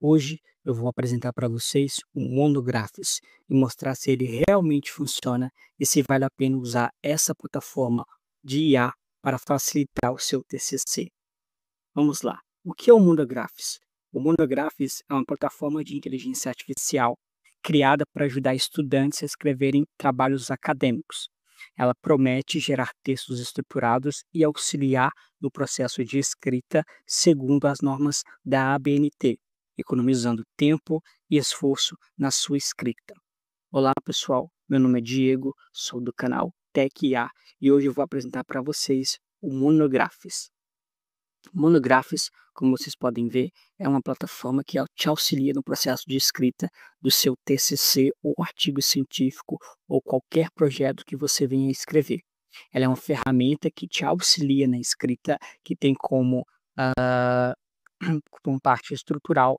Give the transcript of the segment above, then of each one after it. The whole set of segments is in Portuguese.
Hoje eu vou apresentar para vocês o Monographs e mostrar se ele realmente funciona e se vale a pena usar essa plataforma de IA para facilitar o seu TCC. Vamos lá. O que é o Monographs? O Monographs é uma plataforma de inteligência artificial criada para ajudar estudantes a escreverem trabalhos acadêmicos. Ela promete gerar textos estruturados e auxiliar no processo de escrita segundo as normas da ABNT, economizando tempo e esforço na sua escrita. Olá pessoal, meu nome é Diego, sou do canal TechIA e hoje eu vou apresentar para vocês o Monographs. Monographs, como vocês podem ver, é uma plataforma que te auxilia no processo de escrita do seu TCC ou artigo científico ou qualquer projeto que você venha escrever. Ela é uma ferramenta que te auxilia na escrita, que tem como parte estrutural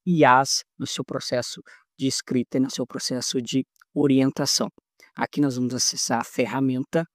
IAs no seu processo de escrita e no seu processo de orientação. Aqui nós vamos acessar a ferramenta.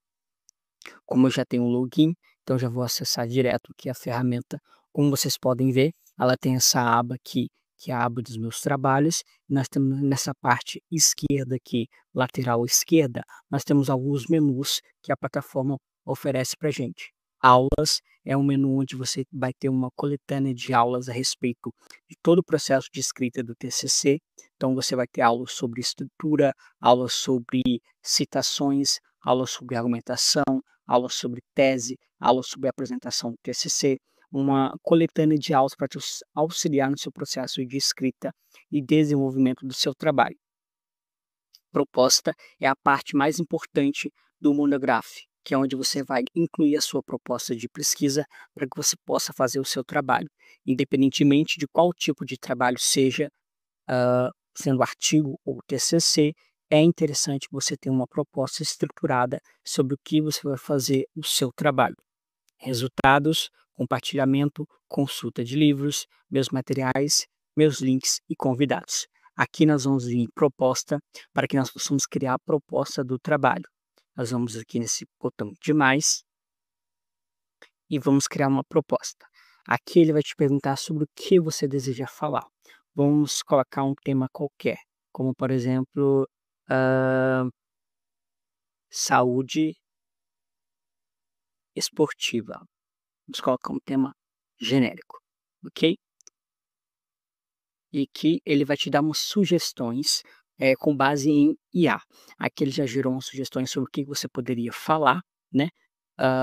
Como eu já tenho um login, então já vou acessar direto aqui a ferramenta. Como vocês podem ver, ela tem essa aba aqui, que é a aba dos meus trabalhos. Nós temos nessa parte esquerda aqui, lateral esquerda, nós temos alguns menus que a plataforma oferece para gente. Aulas é um menu onde você vai ter uma coletânea de aulas a respeito de todo o processo de escrita do TCC. Então você vai ter aulas sobre estrutura, aulas sobre citações, aulas sobre argumentação, aulas sobre tese, aulas sobre apresentação do TCC, uma coletânea de aulas para te auxiliar no seu processo de escrita e desenvolvimento do seu trabalho. Proposta é a parte mais importante do Monograph, que é onde você vai incluir a sua proposta de pesquisa para que você possa fazer o seu trabalho, independentemente de qual tipo de trabalho seja, sendo artigo ou TCC. É interessante você ter uma proposta estruturada sobre o que você vai fazer o seu trabalho. Resultados, compartilhamento, consulta de livros, meus materiais, meus links e convidados. Aqui nós vamos vir em proposta para que nós possamos criar a proposta do trabalho. Nós vamos aqui nesse botão de mais e vamos criar uma proposta. Aqui ele vai te perguntar sobre o que você deseja falar. Vamos colocar um tema qualquer, como por exemplo, saúde esportiva. Vamos colocar um tema genérico, ok? E aqui ele vai te dar umas sugestões com base em IA. Aqui ele já gerou umas sugestões sobre o que você poderia falar, né?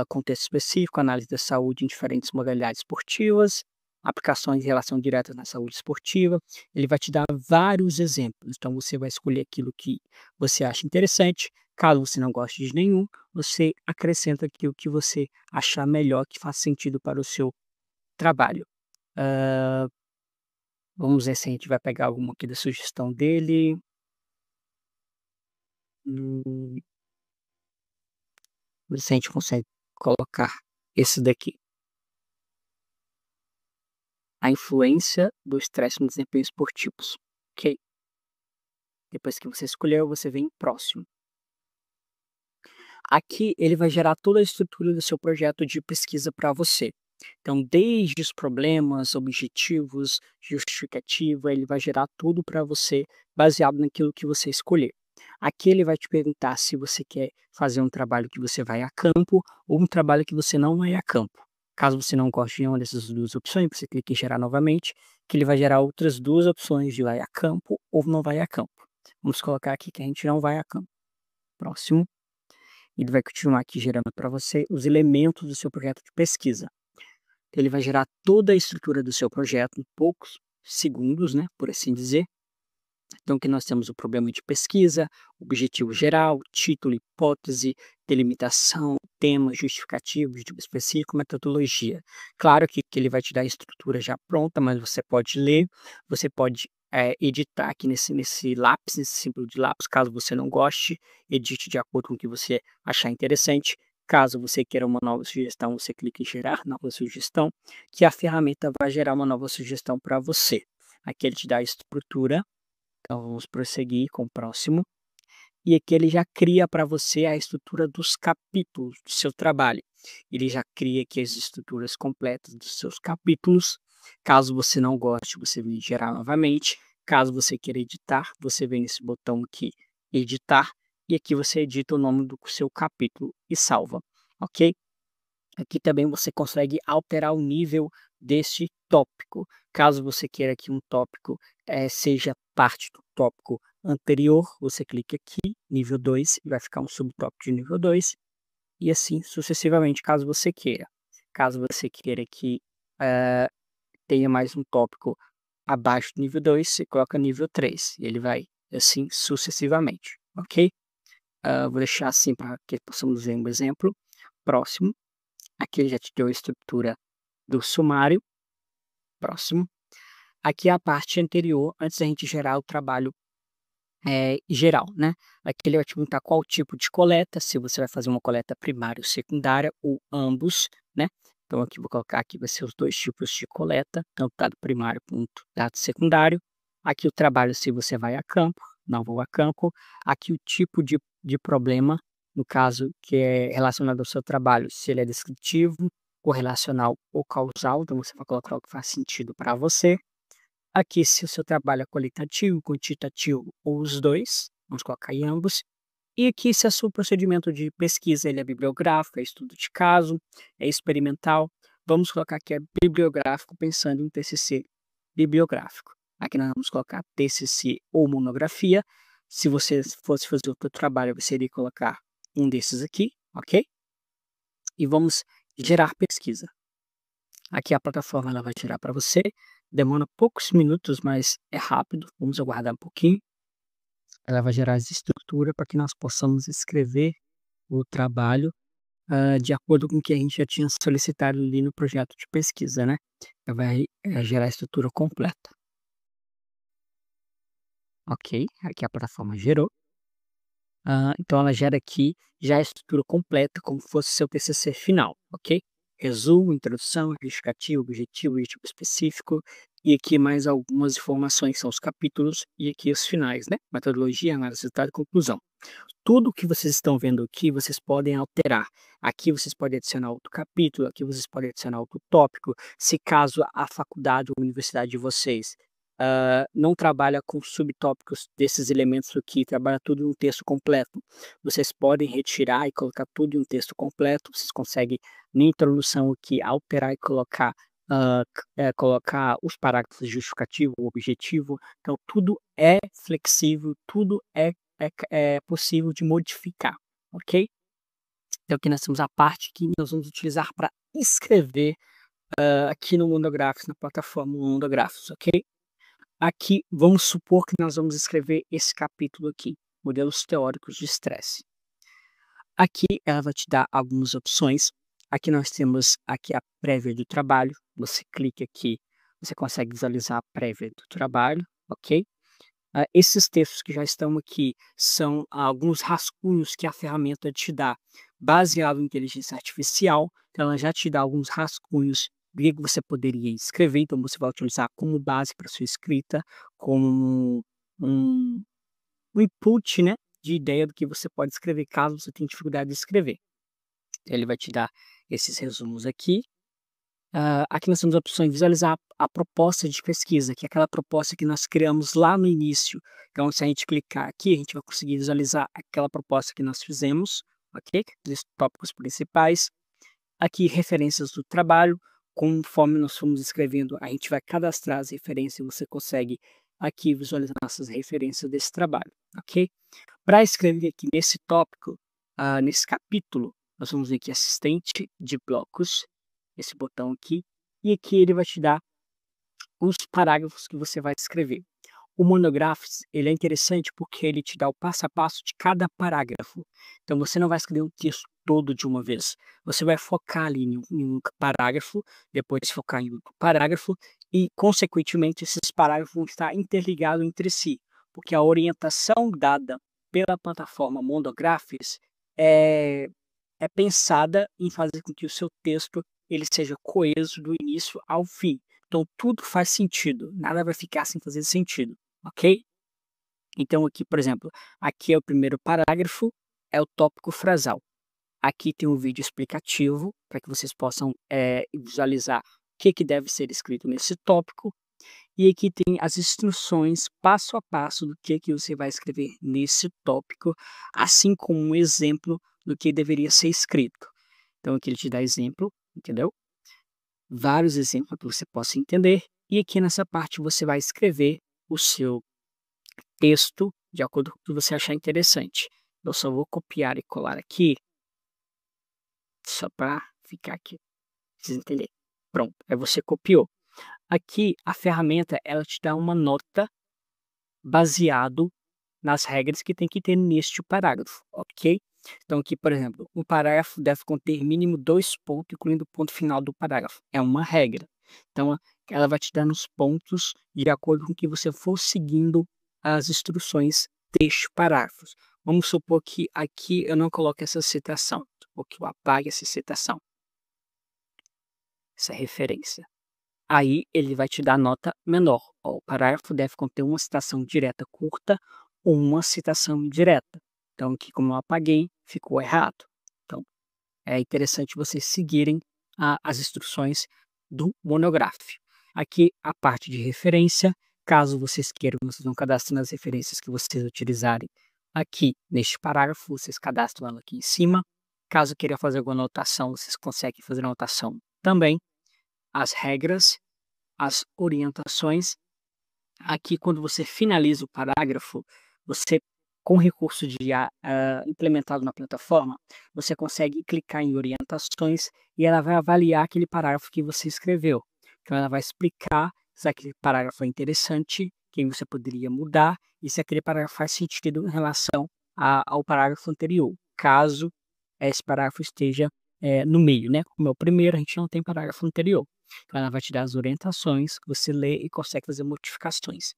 Contexto específico, análise da saúde em diferentes modalidades esportivas, aplicações de relação direta na saúde esportiva. Ele vai te dar vários exemplos, então você vai escolher aquilo que você acha interessante. Caso você não goste de nenhum, você acrescenta aqui o que você achar melhor, que faz sentido para o seu trabalho. Vamos ver se a gente vai pegar alguma aqui da sugestão dele. Ver se a gente consegue colocar esse daqui. A influência do estresse no desempenho esportivo. Ok? Depois que você escolheu, você vem próximo. Aqui ele vai gerar toda a estrutura do seu projeto de pesquisa para você. Então, desde os problemas, objetivos, justificativa, ele vai gerar tudo para você baseado naquilo que você escolher. Aqui ele vai te perguntar se você quer fazer um trabalho que você vai a campo ou um trabalho que você não vai a campo. Caso você não goste de nenhuma dessas duas opções, você clica em gerar novamente, que ele vai gerar outras duas opções de vai a campo ou não vai a campo. Vamos colocar aqui que a gente não vai a campo. Próximo. Ele vai continuar aqui gerando para você os elementos do seu projeto de pesquisa. Ele vai gerar toda a estrutura do seu projeto em poucos segundos, né, por assim dizer. Então, aqui nós temos o problema de pesquisa, objetivo geral, título, hipótese, delimitação, tema, justificativo, tipo específico, metodologia. Claro que ele vai te dar a estrutura já pronta, mas você pode ler, você pode editar aqui nesse lápis, nesse símbolo de lápis, caso você não goste, edite de acordo com o que você achar interessante. Caso você queira uma nova sugestão, você clica em gerar nova sugestão, que a ferramenta vai gerar uma nova sugestão para você. Aqui ele te dá a estrutura. Então vamos prosseguir com o próximo. E aqui ele já cria para você a estrutura dos capítulos do seu trabalho. Ele já cria aqui as estruturas completas dos seus capítulos. Caso você não goste, você vem gerar novamente. Caso você queira editar, você vem nesse botão aqui, editar, e aqui você edita o nome do seu capítulo e salva, ok? Aqui também você consegue alterar o nível deste tópico. Caso você queira que um tópico seja parte do tópico anterior, você clica aqui, nível 2, e vai ficar um subtópico de nível 2, e assim sucessivamente, caso você queira. Caso você queira que tenha mais um tópico abaixo do nível 2, você coloca nível 3, e ele vai assim sucessivamente, ok? Vou deixar assim para que possamos ver um exemplo. Próximo. Aqui ele já te deu a estrutura do sumário. Próximo. Aqui é a parte anterior, antes da gente gerar o trabalho geral, né? Aqui ele vai te perguntar qual tipo de coleta, se você vai fazer uma coleta primária ou secundária, ou ambos, né? Então aqui vou colocar aqui, vai ser os dois tipos de coleta, tanto dado primário quanto dado secundário. Aqui o trabalho, se você vai a campo, não vou a campo. Aqui o tipo de problema, no caso que é relacionado ao seu trabalho, se ele é descritivo, correlacional ou causal, então você vai colocar o que faz sentido para você. Aqui, se o seu trabalho é qualitativo, quantitativo ou os dois, vamos colocar em ambos. E aqui, se o seu procedimento de pesquisa ele é bibliográfico, é estudo de caso, é experimental, vamos colocar que é bibliográfico, pensando em TCC bibliográfico. Aqui nós vamos colocar TCC ou monografia. Se você fosse fazer outro trabalho, você iria colocar um desses aqui, ok? E vamos gerar pesquisa. Aqui a plataforma ela vai gerar para você. Demora poucos minutos, mas é rápido. Vamos aguardar um pouquinho. Ela vai gerar as estruturas para que nós possamos escrever o trabalho de acordo com o que a gente já tinha solicitado ali no projeto de pesquisa, né? Ela vai gerar a estrutura completa. Ok, aqui a plataforma gerou. Então ela gera aqui já a estrutura completa, como se fosse seu TCC final, ok? Resumo, introdução, justificativo, objetivo específico, e aqui mais algumas informações, são os capítulos, e aqui os finais, né? Metodologia, análise, resultado e conclusão. Tudo que vocês estão vendo aqui, vocês podem alterar. Aqui vocês podem adicionar outro capítulo, aqui vocês podem adicionar outro tópico, se caso a faculdade ou a universidade de vocês não trabalha com subtópicos desses elementos aqui, trabalha tudo em um texto completo. Vocês podem retirar e colocar tudo em um texto completo, vocês conseguem, na introdução aqui, alterar e colocar, colocar os parágrafos justificativo, objetivo. Então, tudo é flexível, tudo é possível de modificar, ok? Então, aqui nós temos a parte que nós vamos utilizar para escrever aqui no Monográficos, na plataforma Monográficos, ok? Aqui, vamos supor que nós vamos escrever esse capítulo aqui, modelos teóricos de estresse. Aqui ela vai te dar algumas opções. Aqui nós temos aqui a prévia do trabalho. Você clica aqui, você consegue visualizar a prévia do trabalho, ok? Esses textos que já estão aqui são alguns rascunhos que a ferramenta te dá, baseado em inteligência artificial. Então, ela já te dá alguns rascunhos do que você poderia escrever. Então, você vai utilizar como base para sua escrita, como um, um input, né, de ideia do que você pode escrever, caso você tenha dificuldade de escrever. Ele vai te dar esses resumos aqui. Aqui nós temos a opção de visualizar a proposta de pesquisa, que é aquela proposta que nós criamos lá no início. Então, se a gente clicar aqui, a gente vai conseguir visualizar aquela proposta que nós fizemos, ok? Os tópicos principais. Aqui, referências do trabalho. Conforme nós formos escrevendo, a gente vai cadastrar as referências e você consegue aqui visualizar nossas referências desse trabalho, ok? Para escrever aqui nesse tópico, nesse capítulo, nós vamos ver aqui assistente de blocos, esse botão aqui, e aqui ele vai te dar os parágrafos que você vai escrever. O Monographs, ele é interessante porque ele te dá o passo a passo de cada parágrafo. Então você não vai escrever um texto todo de uma vez. Você vai focar ali em um parágrafo, depois focar em outro parágrafo e, consequentemente, esses parágrafos vão estar interligados entre si, porque a orientação dada pela plataforma Monographs é pensada em fazer com que o seu texto ele seja coeso do início ao fim. Então tudo faz sentido, nada vai ficar sem fazer sentido, ok? Então aqui, por exemplo, aqui é o primeiro parágrafo, é o tópico frasal. Aqui tem um vídeo explicativo para que vocês possam visualizar que deve ser escrito nesse tópico. E aqui tem as instruções passo a passo do que você vai escrever nesse tópico, assim como um exemplo do que deveria ser escrito. Então aqui ele te dá exemplo, entendeu? Vários exemplos para que você possa entender. E aqui nessa parte você vai escrever o seu texto de acordo com o que você achar interessante. Eu só vou copiar e colar aqui, só para ficar aqui, pra vocês entenderem. Pronto, aí você copiou. Aqui a ferramenta ela te dá uma nota baseado nas regras que tem que ter neste parágrafo, ok? Então aqui, por exemplo, o parágrafo deve conter mínimo 2 pontos, incluindo o ponto final do parágrafo. É uma regra. Então ela vai te dar nos pontos de acordo com que você for seguindo as instruções deste parágrafo. Vamos supor que aqui eu não coloque essa citação, ou que eu apague essa citação, essa referência. Aí ele vai te dar nota menor. Ó, o parágrafo deve conter uma citação direta curta ou uma citação indireta. Então aqui, como eu apaguei, ficou errado. Então é interessante vocês seguirem as instruções do monográfico. Aqui a parte de referência, caso vocês queiram, vocês vão cadastrando as referências que vocês utilizarem aqui neste parágrafo, vocês cadastram ela aqui em cima. Caso queira fazer alguma anotação, vocês conseguem fazer anotação também. As regras, as orientações. Aqui, quando você finaliza o parágrafo, você, com o recurso de implementado na plataforma, você consegue clicar em orientações e ela vai avaliar aquele parágrafo que você escreveu. Então, ela vai explicar se aquele parágrafo é interessante, quem você poderia mudar e se aquele parágrafo faz sentido em relação ao parágrafo anterior, caso esse parágrafo esteja no meio, né? Como é o primeiro, a gente não tem parágrafo anterior. Então, ela vai te dar as orientações, você lê e consegue fazer modificações.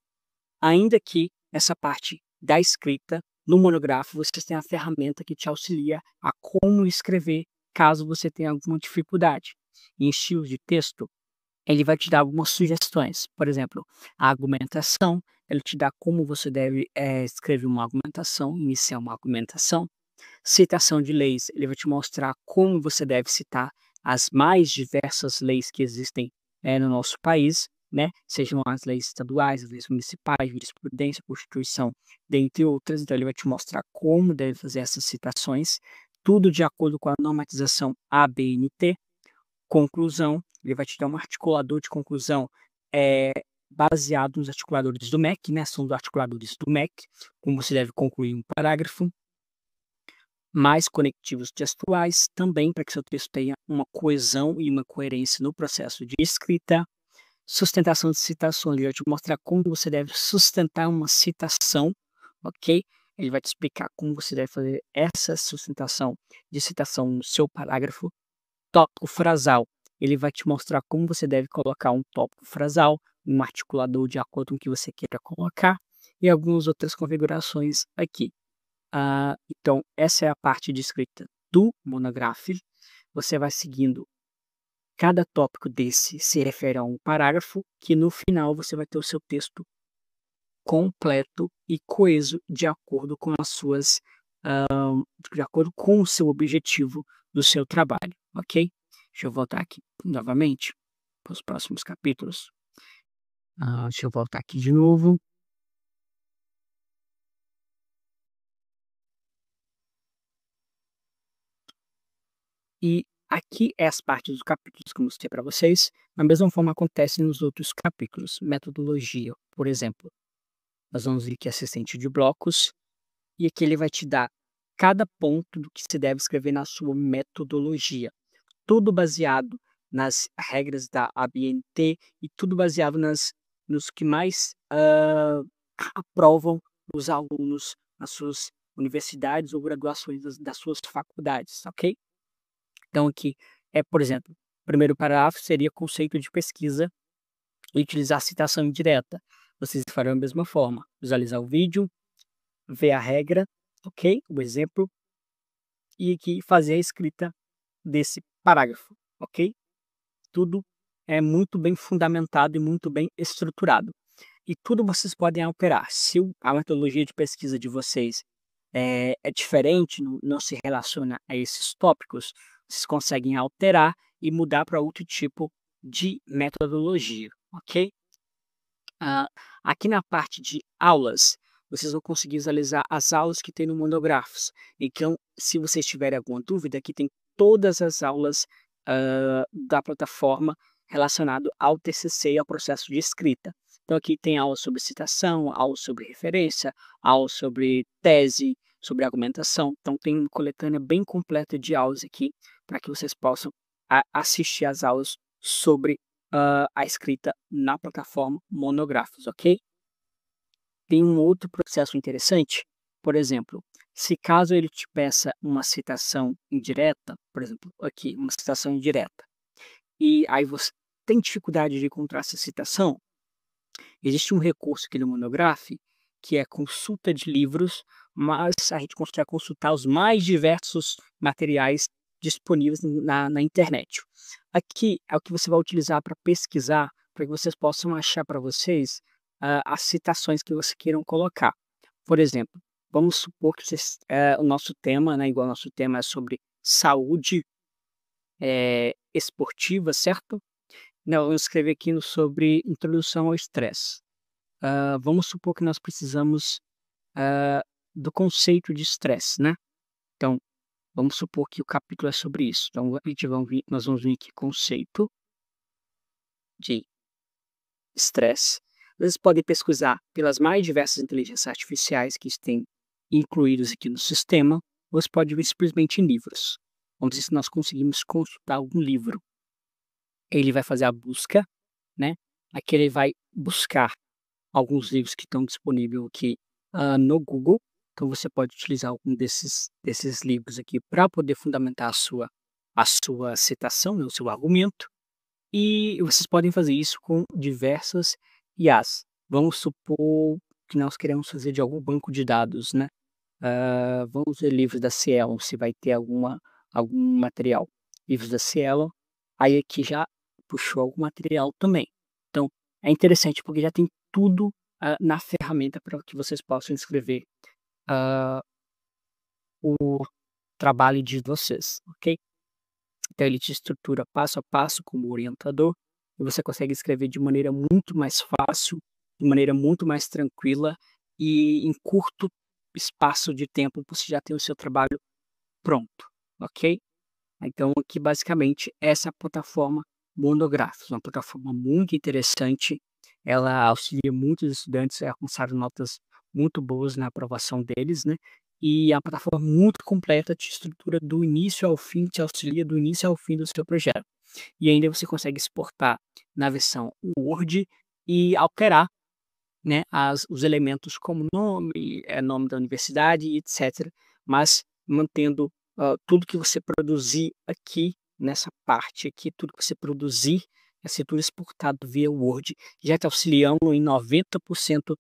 Ainda que essa parte da escrita, no monográfico, você tem a ferramenta que te auxilia a como escrever, caso você tenha alguma dificuldade. Em estilos de texto, ele vai te dar algumas sugestões. Por exemplo, a argumentação, ele te dá como você deve escrever uma argumentação, iniciar uma argumentação. Citação de leis, ele vai te mostrar como você deve citar as mais diversas leis que existem no nosso país, né? Sejam as leis estaduais, as leis municipais, jurisprudência, Constituição, dentre outras. Então, ele vai te mostrar como deve fazer essas citações, tudo de acordo com a normatização ABNT. Conclusão, ele vai te dar um articulador de conclusão baseado nos articuladores do MEC, né? São os articuladores do MEC, como você deve concluir um parágrafo. Mais conectivos textuais, também para que seu texto tenha uma coesão e uma coerência no processo de escrita. Sustentação de citações, ele vai te mostrar como você deve sustentar uma citação, ok? Ele vai te explicar como você deve fazer essa sustentação de citação no seu parágrafo. Tópico frasal, ele vai te mostrar como você deve colocar um tópico frasal, um articulador de acordo com o que você queira colocar, e algumas outras configurações aqui. Então, essa é a parte de escrita do monográfico. Você vai seguindo cada tópico desse, se refere a um parágrafo, que no final você vai ter o seu texto completo e coeso de acordo com as suas, de acordo com o seu objetivo do seu trabalho, ok? Deixa eu voltar aqui novamente para os próximos capítulos. Deixa eu voltar aqui de novo. E aqui é as partes dos capítulos que eu mostrei para vocês. Da mesma forma acontece nos outros capítulos. Metodologia, por exemplo. Nós vamos ver aqui assistente de blocos. E aqui ele vai te dar cada ponto do que se deve escrever na sua metodologia. Tudo baseado nas regras da ABNT e tudo baseado nos que mais aprovam os alunos nas suas universidades ou graduações das suas faculdades, ok? Então aqui por exemplo, o primeiro parágrafo seria conceito de pesquisa e utilizar citação indireta. Vocês farão a mesma forma, visualizar o vídeo, ver a regra, ok? O exemplo, e aqui fazer a escrita desse parágrafo, ok? Tudo é muito bem fundamentado e muito bem estruturado. E tudo vocês podem alterar. Se a metodologia de pesquisa de vocês é diferente, não se relaciona a esses tópicos, vocês conseguem alterar e mudar para outro tipo de metodologia, ok? Aqui na parte de aulas, vocês vão conseguir visualizar as aulas que tem no Monografos. Então, se vocês tiverem alguma dúvida, aqui tem todas as aulas da plataforma relacionado ao TCC e ao processo de escrita. Então, aqui tem aula sobre citação, aula sobre referência, aula sobre tese, sobre argumentação. Então, tem uma coletânea bem completa de aulas aqui para que vocês possam assistir às aulas sobre a escrita na plataforma Monografos, ok? Tem um outro processo interessante, por exemplo, se caso ele te peça uma citação indireta, por exemplo, aqui, uma citação indireta, e aí você tem dificuldade de encontrar essa citação, existe um recurso aqui no Monograph, que é consulta de livros, mas a gente consegue consultar os mais diversos materiais disponíveis na internet. Aqui é o que você vai utilizar para pesquisar, para que vocês possam achar para vocês as citações que vocês queiram colocar. Por exemplo, vamos supor que o nosso tema, né, igual o nosso tema é sobre saúde esportiva, certo? Não, eu escrevi aqui sobre introdução ao estresse. Vamos supor que nós precisamos do conceito de estresse, né? Então, vamos supor que o capítulo é sobre isso. Então, nós vamos vir aqui, conceito de estresse. Vocês podem pesquisar pelas mais diversas inteligências artificiais que têm incluídos aqui no sistema, ou você pode ver simplesmente em livros. Vamos ver se nós conseguimos consultar algum livro. Ele vai fazer a busca, né? Aqui ele vai buscar alguns livros que estão disponíveis aqui no Google. Então você pode utilizar algum desses livros aqui para poder fundamentar a sua citação, né, o seu argumento. E vocês podem fazer isso com diversas IAs. Vamos supor que nós queremos fazer de algum banco de dados, né? Vamos ver livros da Cielo, se vai ter algum material. Livros da Cielo, aí aqui já puxou algum material também. Então, é interessante porque já tem tudo na ferramenta para que vocês possam escrever o trabalho de vocês, ok? Então, ele te estrutura passo a passo como orientador e você consegue escrever de maneira muito mais fácil, de maneira muito mais tranquila e em curto espaço de tempo você já tem o seu trabalho pronto, ok? Então, aqui basicamente essa é a plataforma Monografos, uma plataforma muito interessante. Ela auxilia muitos estudantes a alcançar notas muito boas na aprovação deles, né? E é uma plataforma muito completa, te estrutura do início ao fim, te auxilia do início ao fim do seu projeto. E ainda você consegue exportar na versão Word e alterar, né, os elementos como nome, nome da universidade, etc. Mas mantendo tudo que você produzir aqui, nessa parte aqui, tudo que você produzir, vai ser tudo exportado via Word, já está auxiliando em 90%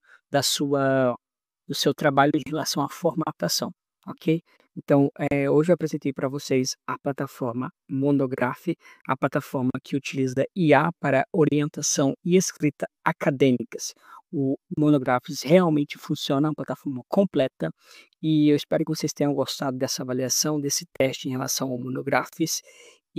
do seu trabalho em relação à formatação, ok? Então, hoje eu apresentei para vocês a plataforma Monograph, a plataforma que utiliza IA para orientação e escrita acadêmicas. O Monographs realmente funciona, é uma plataforma completa, e eu espero que vocês tenham gostado dessa avaliação, desse teste em relação ao Monographs.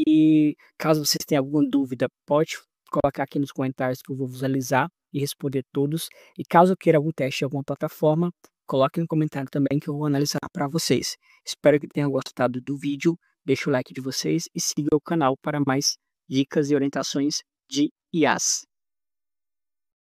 E caso vocês tenham alguma dúvida, pode colocar aqui nos comentários que eu vou visualizar e responder todos. E caso queira algum teste em alguma plataforma, coloque no comentário também que eu vou analisar para vocês. Espero que tenham gostado do vídeo, deixe o like de vocês e siga o canal para mais dicas e orientações de IAs.